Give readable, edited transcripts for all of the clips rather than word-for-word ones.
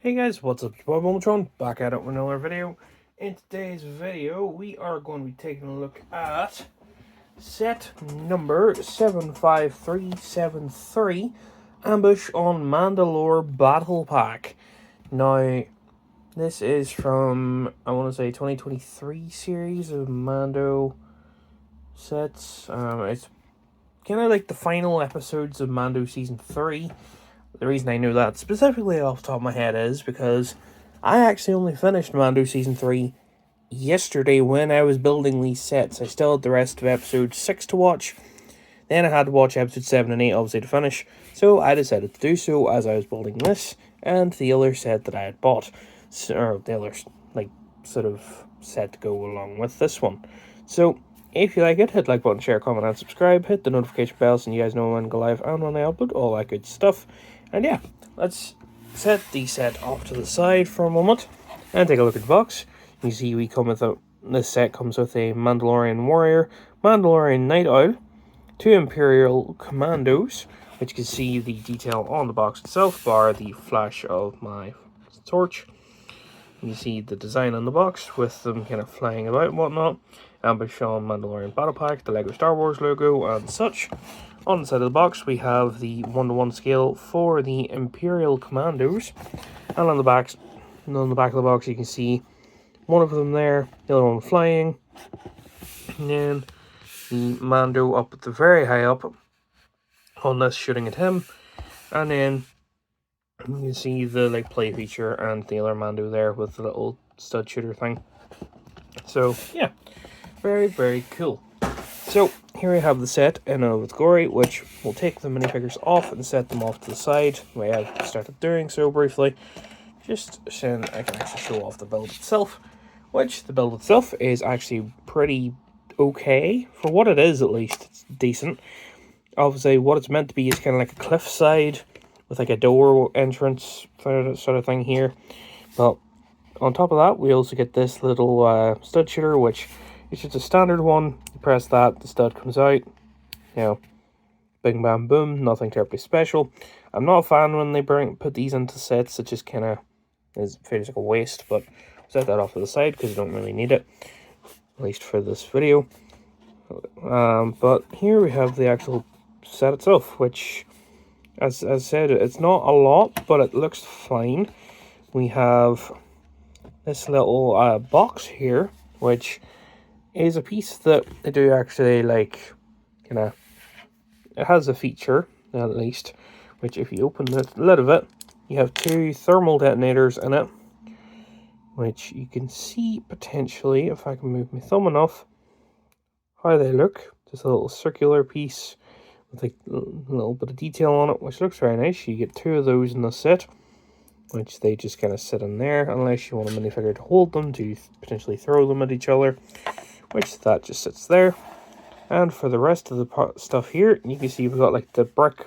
Hey guys, what's up? It's Bob Multron, back at it with another video. In today's video, we are going to be taking a look at set number 75373, Ambush on Mandalore Battle Pack. Now, this is from, I want to say, 2023 series of Mando sets. It's kind of like the final episodes of Mando Season 3. The reason I know that specifically off the top of my head is because I actually only finished Mando Season 3 yesterday when I was building these sets. I still had the rest of episode 6 to watch. Then I had to watch episode 7 and 8 obviously to finish. So I decided to do so as I was building this and the other set that I had bought. Or the other, sort of set to go along with this one. So if you like it, hit like button, share, comment, and subscribe. Hit the notification bell so you guys know when I go live and when I upload, all that good stuff. And yeah, let's set the set off to the side for a moment and take a look at the box. You see this set comes with a Mandalorian Warrior, Mandalorian Night Owl, 2 Imperial Commandos, which you can see the detail on the box itself, bar the flash of my torch. You see the design on the box with them kind of flying about and whatnot. Ambush on Mandalorian Battle Pack, the Lego Star Wars logo and such. On the side of the box we have the 1:1 scale for the Imperial Commandos. And on the back of the box you can see one of them there, the other one flying. And then the Mando up at the very high up on this shooting at him. And then you can see the play feature and the other Mando there with the little stud shooter thing. So yeah, very, very cool. So here we have the set in of its glory, which will take the minifigures off and set them off to the side, the way I've started doing so briefly, just so I can actually show off the build itself, which the build itself is actually pretty okay, for what it is at least. It's decent. Obviously what it's meant to be is kind of like a cliffside with like a door entrance sort of thing here, but on top of that we also get this little stud shooter, which is just a standard one. You press that, the stud comes out, bing bam boom, nothing terribly special. I'm not a fan when they put these into sets. It just kind of feels like a waste, but set that off to the side because you don't really need it, at least for this video. But here we have the actual set itself, which, as I said, it's not a lot, but it looks fine. We have this little box here, which is a piece that they do actually it has a feature, at least, which if you open the lid of it, you have 2 thermal detonators in it, which you can see potentially, if I can move my thumb enough, how they look. Just a little circular piece with a little bit of detail on it, which looks very nice. You get 2 of those in the set, which they just kind of sit in there, unless you want a minifigure to hold them to potentially throw them at each other, which that just sits there. And for the rest of the stuff here, you can see we've got like the brick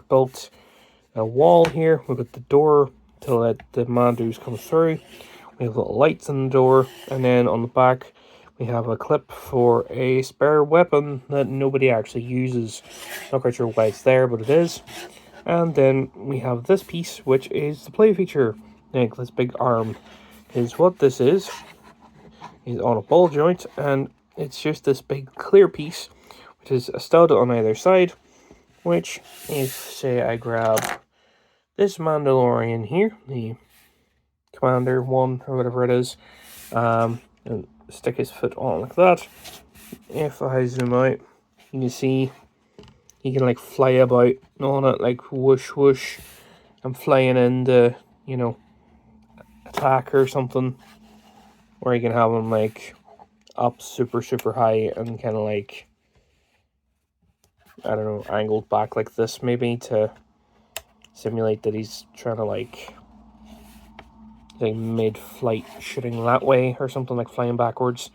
built wall here. We've got the door to let the Mandos come through. We have little lights in the door, and then on the back we have a clip for a spare weapon that nobody actually uses. Not quite sure why it's there, but it is. And then we have this piece, which is the play feature. Like this big arm is what this is on a ball joint, and it's just this big clear piece, which is a stud on either side, which if, say, I grab this Mandalorian here, the Commander 1, or whatever it is, and stick his foot on like that, if I zoom out, you can see he can fly about on it, like whoosh whoosh, and flying into, attack or something, or you can have him up super high and kind of I don't know, angled back like this maybe to simulate that he's trying to mid-flight shooting that way or something, like flying backwards.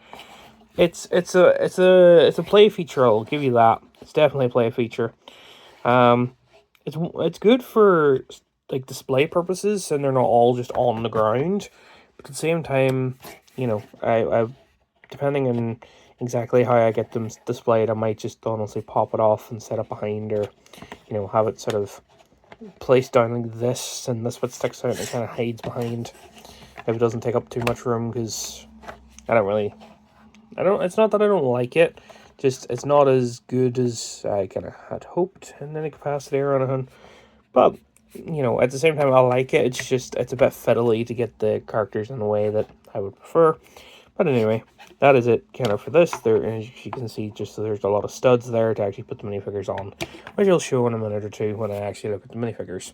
It's a play feature, I'll give you that. It's definitely a play feature. It's good for display purposes, and they're not all just on the ground. But at the same time, I depending on exactly how I get them displayed, I might just honestly pop it off and set it behind, or have it sort of placed down like this, and this bit sticks out and it kind of hides behind if it doesn't take up too much room, because it's not that I don't like it, just it's not as good as I kind of had hoped in any capacity or anything. But, you know, at the same time, I like it. It's just, it's a bit fiddly to get the characters in the way that I would prefer. But anyway, that is it kind of for this. There, as you can see, just there's a lot of studs there to actually put the minifigures on, which I'll show in a minute or two when I actually look at the minifigures.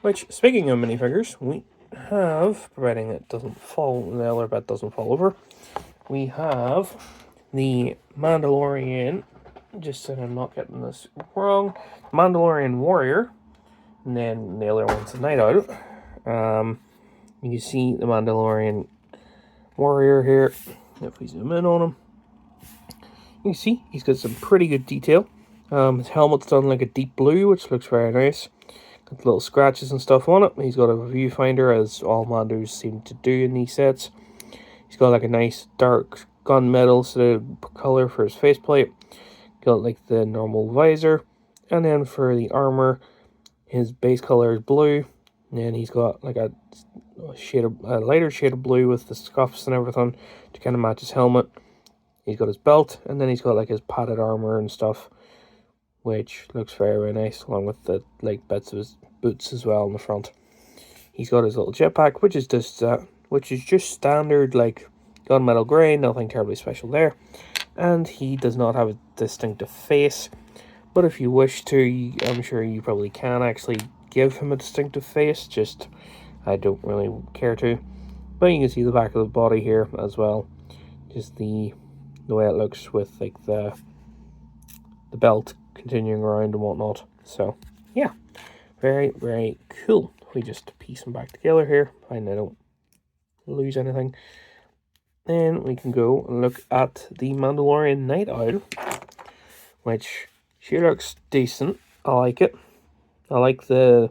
Which, speaking of minifigures, we have, providing it doesn't fall, the other bit doesn't fall over, we have the Mandalorian, just so I'm not getting this wrong, Mandalorian Warrior, and then the other one's the Night Owl. You can see the Mandalorian Warrior here. If we zoom in on him, you can see he's got some pretty good detail. His helmet's done like a deep blue, which looks very nice. Got little scratches and stuff on it. He's got a viewfinder, as all Mandos seem to do in these sets. He's got like a nice dark gunmetal sort of color for his faceplate. Got like the normal visor, and then for the armor, his base color is blue, and then he's got like a lighter shade of blue with the scuffs and everything to kind of match his helmet. He's got his belt, and then he's got like his padded armor and stuff, which looks very, very nice, along with the like bits of his boots as well in the front. He's got his little jetpack, which is just standard like gunmetal grey, nothing terribly special there. And he does not have a distinctive face, but if you wish to, I'm sure you probably can actually give him a distinctive face, just I don't really care to. But you can see the back of the body here as well, just the way it looks with like the belt continuing around and whatnot. So yeah, very, very cool. We just piece them back together here, and I don't lose anything. Then we can go and look at the Mandalorian Night Owl, which she looks decent. I like it. I like the,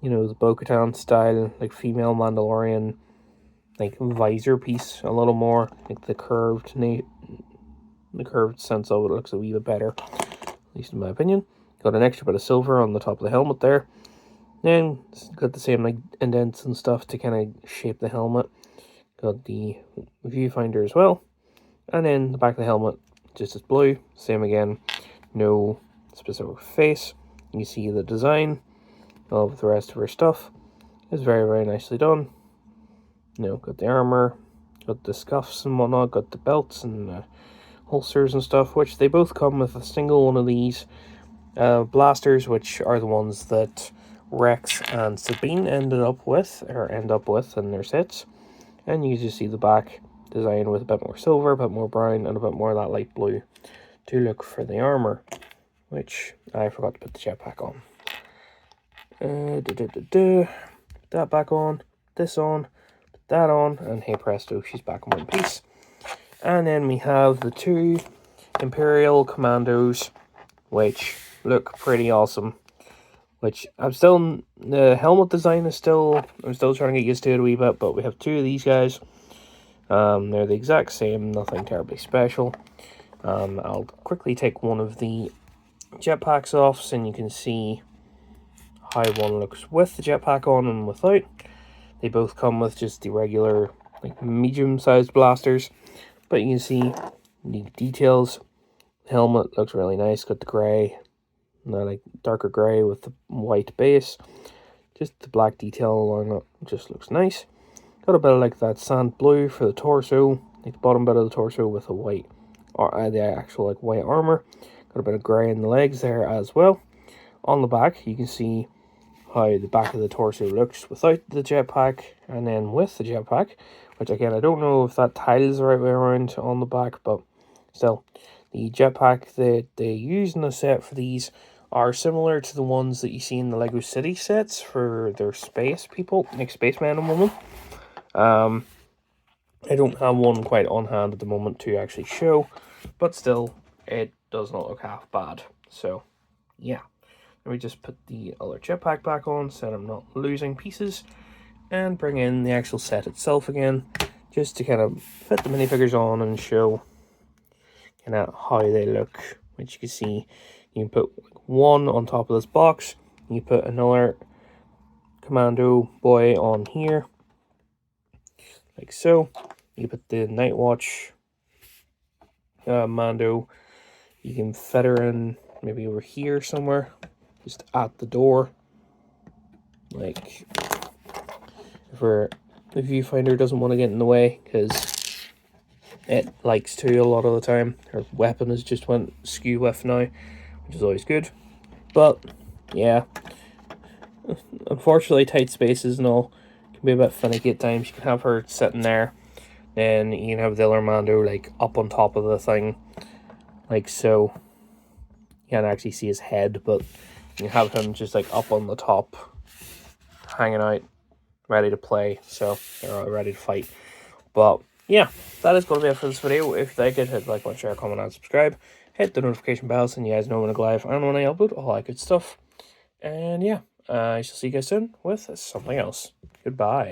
you know, the Bo-Katan style, like female Mandalorian, like visor piece a little more, like the curved sense of it looks a wee bit better, at least in my opinion. Got an extra bit of silver on the top of the helmet there. Then got the same like indents and stuff to kind of shape the helmet. Got the viewfinder as well, and then the back of the helmet just as blue, same again, no specific face. You can see the design of the rest of her stuff is very, very nicely done. You know, got the armor, got the scuffs and whatnot, got the belts and holsters and stuff, which they both come with a single one of these blasters, which are the ones that Rex and Sabine end up with in their sets. And you just see the back design with a bit more silver, a bit more brown, and a bit more of that light blue to look for the armor, which I forgot to put the jetpack on. That back on, this on, put that on, and hey presto, she's back in one piece. And then we have the two Imperial Commandos, which look pretty awesome. Which the helmet design is I'm still trying to get used to it a wee bit, but we have two of these guys. They're the exact same, nothing terribly special. I'll quickly take one of the jetpacks off so you can see how one looks with the jetpack on and without. They both come with just the regular, like, medium-sized blasters, but you can see the details. The helmet looks really nice, got the grey, like darker grey with the white base. Just the black detail along it just looks nice. Got a bit of like that sand blue for the torso, like the bottom bit of the torso with a white, or the actual like white armor. Got a bit of grey in the legs there as well. On the back, you can see how the back of the torso looks without the jetpack, and then with the jetpack, which again I don't know if that tile is the right way around on the back, but still, the jetpack that they use in the set for these are similar to the ones that you see in the Lego City sets for their space people, like spaceman and woman. I don't have one quite on hand at the moment to actually show, but still, it does not look half bad. So, yeah. Let me just put the other jetpack back on so I'm not losing pieces, and bring in the actual set itself again, just to kind of fit the minifigures on and show kind of how they look which you can see you can put one on top of this box. You put another commando boy on here, like so. You put the Night Watch Mando. You can fit her in maybe over here somewhere, just at the door. Like, if the viewfinder doesn't want to get in the way, because it likes to a lot of the time. Her weapon has just went skew with now, which is always good. But yeah, unfortunately, tight spaces and all can be a bit finicky at times. You can have her sitting there, and you can have the other Mando like up on top of the thing, like so. You can't actually see his head, but you have him just like up on the top, hanging out, ready to play, so they're ready to fight. But yeah, that is going to be it for this video. If you like it, hit like, share, comment, and subscribe. Hit the notification bell so you guys know when I go live and when I upload, all that good stuff. And yeah, I shall see you guys soon with something else. Goodbye.